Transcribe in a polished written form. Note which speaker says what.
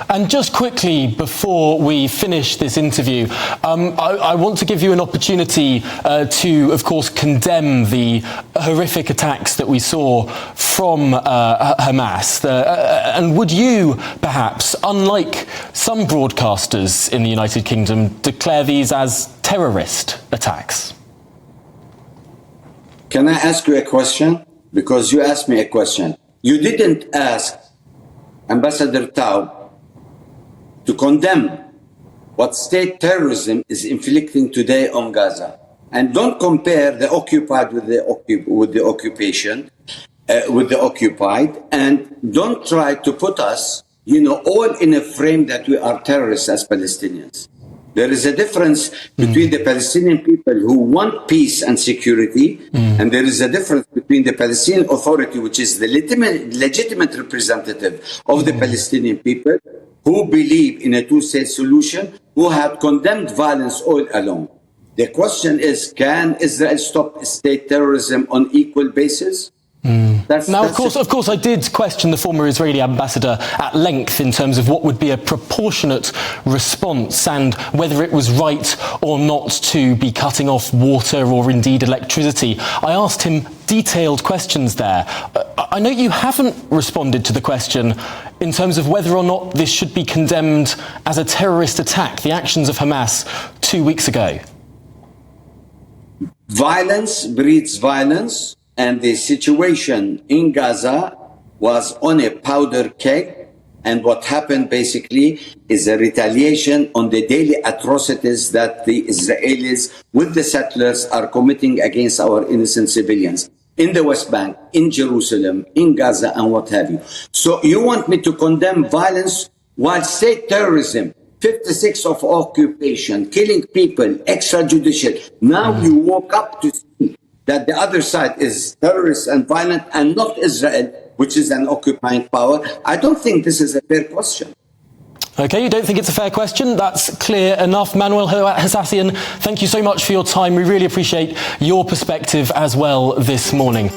Speaker 1: And just quickly, before we finish this interview, I want to give you an opportunity to, of course, condemn the horrific attacks that we saw from Hamas. And would you, perhaps, unlike some broadcasters in the United Kingdom, declare these as terrorist attacks?
Speaker 2: Can I ask you a question? Because you asked me a question. You didn't ask Ambassador Tao to condemn what state terrorism is inflicting today on Gaza. And don't compare the occupied with the occupation, with the occupied, and don't try to put us, all in a frame that we are terrorists as Palestinians. There is a difference between the Palestinian people who want peace and security, and there is a difference between the Palestinian Authority, which is the legitimate representative of the Palestinian people, who believe in a two-state solution, who have condemned violence all along. The question is, can Israel stop state terrorism on equal basis?
Speaker 1: Of course, I did question the former Israeli ambassador at length in terms of what would be a proportionate response and whether it was right or not to be cutting off water or indeed electricity. I asked him detailed questions there. I know you haven't responded to the question in terms of whether or not this should be condemned as a terrorist attack, the actions of Hamas 2 weeks ago.
Speaker 2: Violence breeds violence. And the situation in Gaza was on a powder keg. And what happened basically is a retaliation on the daily atrocities that the Israelis with the settlers are committing against our innocent civilians in the West Bank, in Jerusalem, in Gaza, and what have you. So you want me to condemn violence while state terrorism, 56 of occupation, killing people, extrajudicial. Now you woke up to see that the other side is terrorist and violent and not Israel, which is an occupying power. I don't think this is a fair question.
Speaker 1: OK, you don't think it's a fair question? That's clear enough. Manuel Hassassian, thank you so much for your time. We really appreciate your perspective as well this morning.